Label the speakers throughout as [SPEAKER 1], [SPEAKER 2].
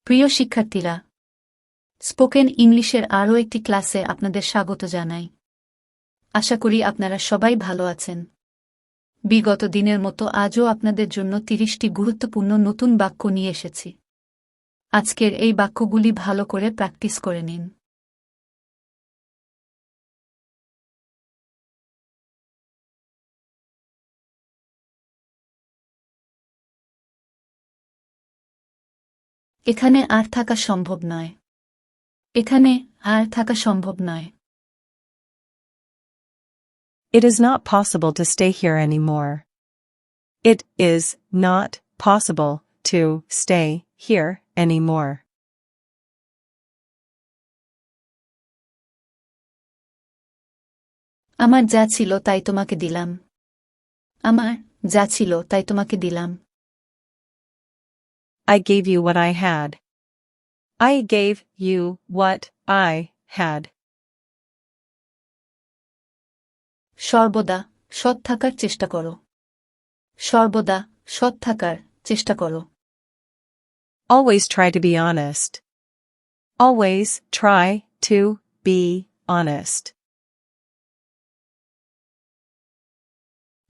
[SPEAKER 1] প্রিয় শিক্ষার্থীরা, স্পোকেন ইংলিশের আরও একটি ক্লাসে আপনাদের স্বাগত জানাই। আশা করি আপনারা সবাই ভালো আছেন। বিগত দিনের মতো আজও আপনাদের জন্য ৩০টি গুরুত্বপূর্ণ নতুন বাক্য নিয়ে এসেছি। আজকের এই বাক্যগুলি ভালো করে প্র্যাকটিস করে নিন। এখানে আর থাকা সম্ভব নয়। এখানে আর থাকা সম্ভব নয়।
[SPEAKER 2] It is not possible to stay here anymore. It is not possible to stay here anymore.
[SPEAKER 1] আমার যা ছিল তাই তোমাকে দিলাম। আমার যা ছিল তাই তোমাকে দিলাম।
[SPEAKER 2] I gave you what I had. I gave you what I had.
[SPEAKER 1] সর্বদা সৎ থাকার চেষ্টা করো। সর্বদা সৎ থাকার চেষ্টা করো।
[SPEAKER 2] Always try to be honest. Always try to be honest.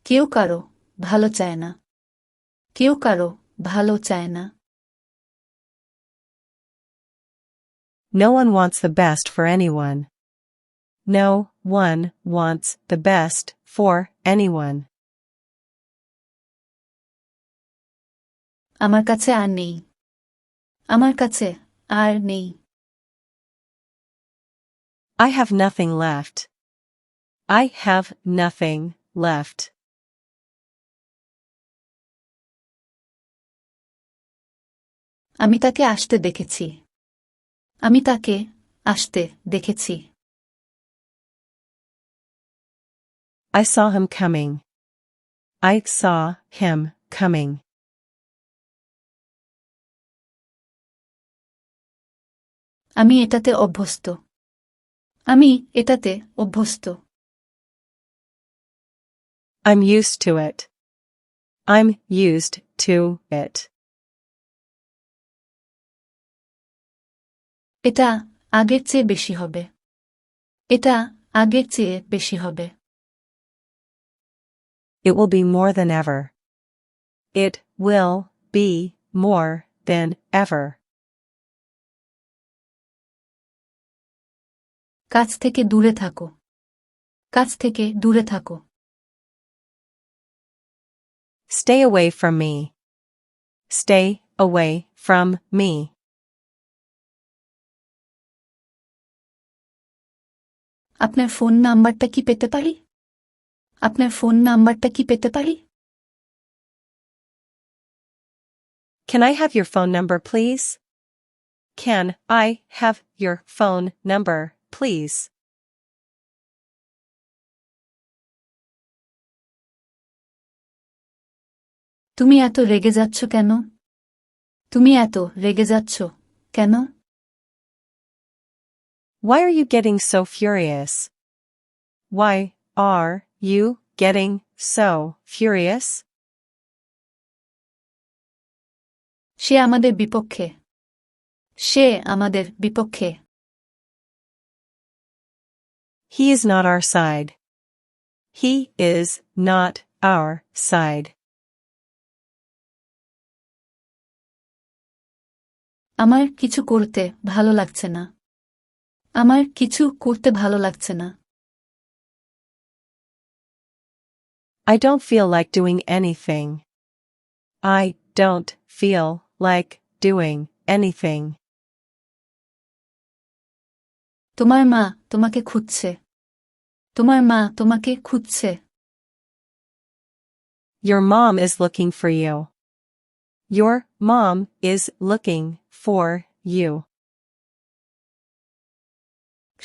[SPEAKER 1] কেউ কারো ভালো চায় না। কেউ কারো ভালো চায় না।
[SPEAKER 2] No one wants the best for anyone. No one wants the best for anyone.
[SPEAKER 1] আমার কাছে আর নেই। আমার কাছে আর নেই।
[SPEAKER 2] I have nothing left. I have nothing left.
[SPEAKER 1] আমি তাকে আসতে দেখেছি। আমি তাকে আসতে দেখেছি।
[SPEAKER 2] I saw him coming. I saw him coming.
[SPEAKER 1] আমি এটাতে অভ্যস্ত। আমি এটাতে অভ্যস্ত।
[SPEAKER 2] I'm used to it. I'm used to it.
[SPEAKER 1] এটা আগের চেয়ে বেশি হবে। এটা আগের চেয়ে বেশি হবে।
[SPEAKER 2] It will be more than ever. It will be more than ever.
[SPEAKER 1] কাছ থেকে দূরে থাকো। কাছ থেকে দূরে থাকো।
[SPEAKER 2] Stay away from me. Stay away from me.
[SPEAKER 1] আপনার ফোন নাম্বারটা কি পেতে পারি? আপনার ফোন নাম্বারটা কি পেতে পারি?
[SPEAKER 2] Can I have your phone number, please? Can I have your phone number, please?
[SPEAKER 1] তুমি এত রেগে যাচ্ছ কেন? তুমি এত রেগে যাচ্ছ কেন?
[SPEAKER 2] Why are you getting so furious? Why are you getting so furious?
[SPEAKER 1] সে আমাদের বিপক্ষে। সে আমাদের বিপক্ষে।
[SPEAKER 2] He is not our side. He is not our side.
[SPEAKER 1] আমার কিছু করতে ভালো লাগছে না। আমার কিছু করতে ভালো লাগছে না।
[SPEAKER 2] I don't feel like doing anything. I don't feel like doing anything.
[SPEAKER 1] তোমার মা তোমাকে খুঁজছে। তোমার মা তোমাকে খুঁজছে।
[SPEAKER 2] Your mom is looking for you. Your mom is looking for you.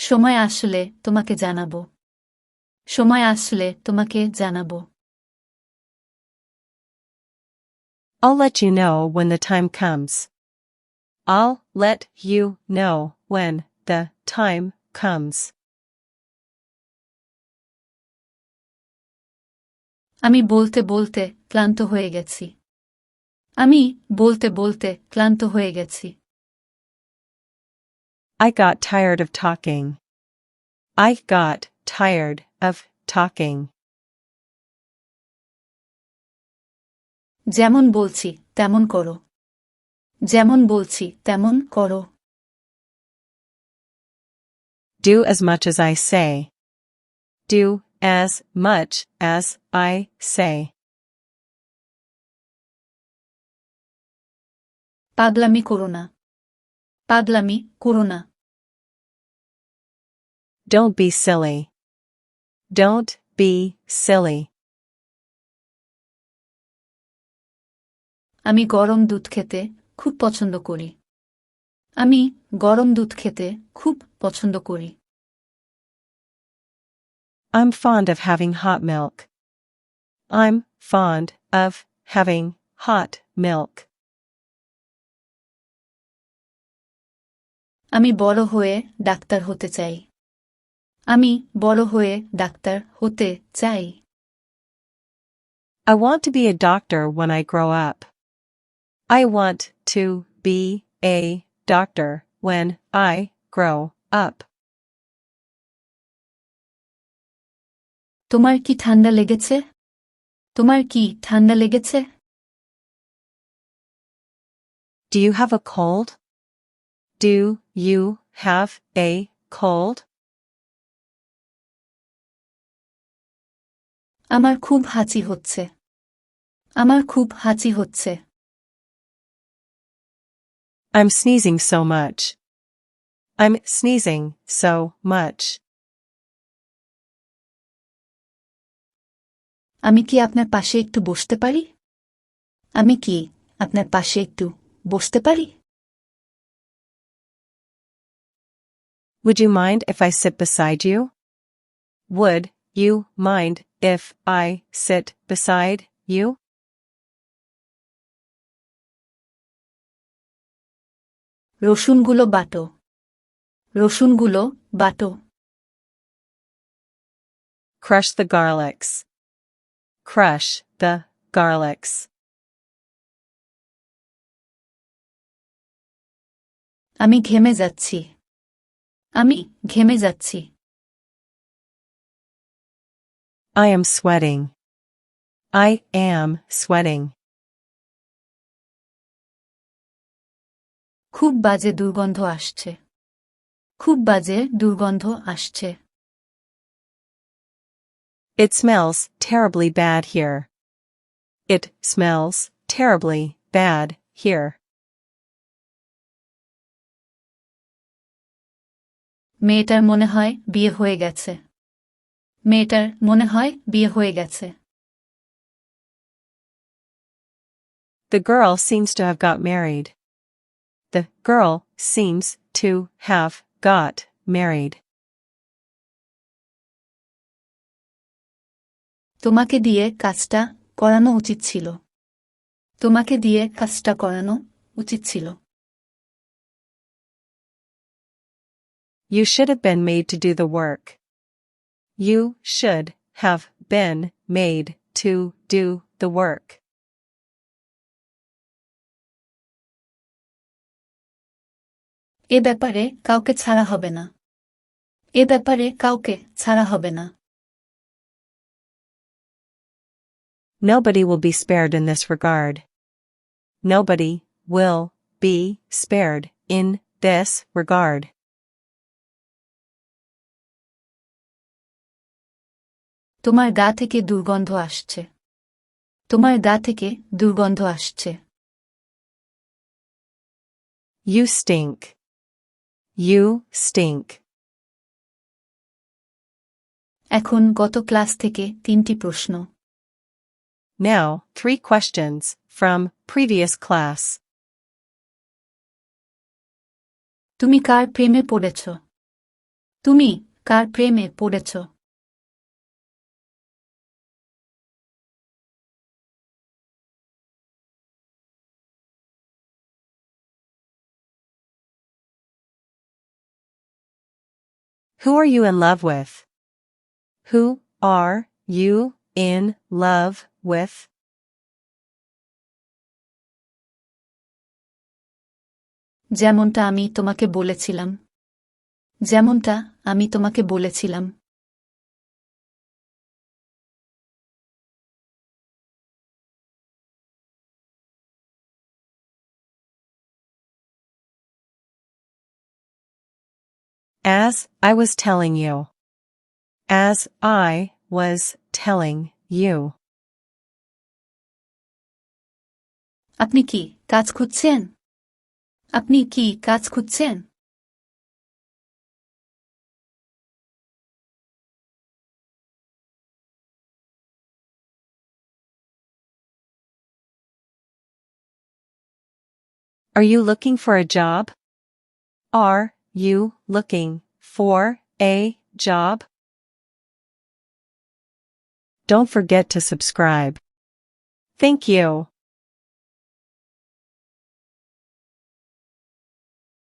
[SPEAKER 1] সময় আসলে তোমাকে জানাবো। সময় আসলে তোমাকে জানাবো।
[SPEAKER 2] I'll let you know when the time comes. I'll let you know when the time comes.
[SPEAKER 1] আমি বলতে বলতে ক্লান্ত হয়ে গেছি। আমি বলতে বলতে ক্লান্ত হয়ে গেছি।
[SPEAKER 2] I got tired of talking. I got tired of talking.
[SPEAKER 1] যেমন বলছি তেমন করো। যেমন বলছি তেমন করো।
[SPEAKER 2] Do as much as I say. Do as much as I say.
[SPEAKER 1] পাগলামি করো না। পাগলামি করো না।
[SPEAKER 2] Don't be silly. Don't be silly.
[SPEAKER 1] আমি গরম দুধ খেতে খুব পছন্দ করি। আমি গরম দুধ খেতে খুব পছন্দ করি।
[SPEAKER 2] I'm fond of having hot milk. I'm fond of having hot milk.
[SPEAKER 1] আমি বড় হয়ে ডাক্তার হতে চাই। আমি বড় হয়ে ডাক্তার হতে চাই।
[SPEAKER 2] I want to be a doctor when I grow up. I want to be a doctor when I grow up.
[SPEAKER 1] তোমার কি ঠান্ডা লেগেছে? তোমার কি ঠান্ডা লেগেছে?
[SPEAKER 2] Do you have a cold? Do you have a cold?
[SPEAKER 1] আমার খুব হাঁচি হচ্ছে। আমার খুব হাঁচি হচ্ছে।
[SPEAKER 2] I'm sneezing so much. I'm sneezing so much.
[SPEAKER 1] আমি কি আপনার পাশে একটু বসতে পারি? আমি কি আপনার পাশে একটু বসতে পারি?
[SPEAKER 2] Would you mind if I sit beside you? Would you mind if I sit beside you?
[SPEAKER 1] রসুনগুলো বাটো। রসুনগুলো বাটো।
[SPEAKER 2] Crush the garlics. Crush the garlics.
[SPEAKER 1] আমি ঘেমে যাচ্ছি। আমি ঘেমে যাচ্ছি।
[SPEAKER 2] I am sweating. I am sweating.
[SPEAKER 1] খুব বাজে দুর্গন্ধ আসছে। খুব বাজে দুর্গন্ধ আসছে।
[SPEAKER 2] It smells terribly bad here. It smells terribly bad here.
[SPEAKER 1] মেয়েটার মনে হয় বিয়ে হয়ে গেছে। মেয়েটার মনে হয় বিয়ে হয়ে গেছে।
[SPEAKER 2] The girl seems to have got married. The girl seems to have got married.
[SPEAKER 1] তোমাকে দিয়ে কাজটা করানো উচিত ছিল। তোমাকে দিয়ে কাজটা করানো উচিত ছিল।
[SPEAKER 2] You should have been made to do the work. You should have been made to do the work.
[SPEAKER 1] এ ব্যাপারে কাউকে ছাড়া হবে না। এ ব্যাপারে কাউকে ছাড়া হবে না।
[SPEAKER 2] Nobody will be spared in this regard. Nobody will be spared in this regard.
[SPEAKER 1] তোমার গা থেকে দুর্গন্ধ আসছে। তোমার গা থেকে দুর্গন্ধ আসছে।
[SPEAKER 2] You stink. You stink.
[SPEAKER 1] এখন গত ক্লাস থেকে 3টি প্রশ্ন।
[SPEAKER 2] Now, 3 questions from previous class.
[SPEAKER 1] তুমি কার প্রেমে পড়েছ? তুমি কার প্রেমে পড়েছ?
[SPEAKER 2] Who are you in love with? Who are you in love with?
[SPEAKER 1] যেমনটা আমি তোমাকে বলেছিলাম। যেমনটা আমি তোমাকে বলেছিলাম।
[SPEAKER 2] As I was telling you. As I was telling you.
[SPEAKER 1] আপনি কি কাজ খুঁজছেন? আপনি কি কাজ খুঁজছেন?
[SPEAKER 2] Are you looking for a job? Are you looking for a job? Don't forget to subscribe. Thank you.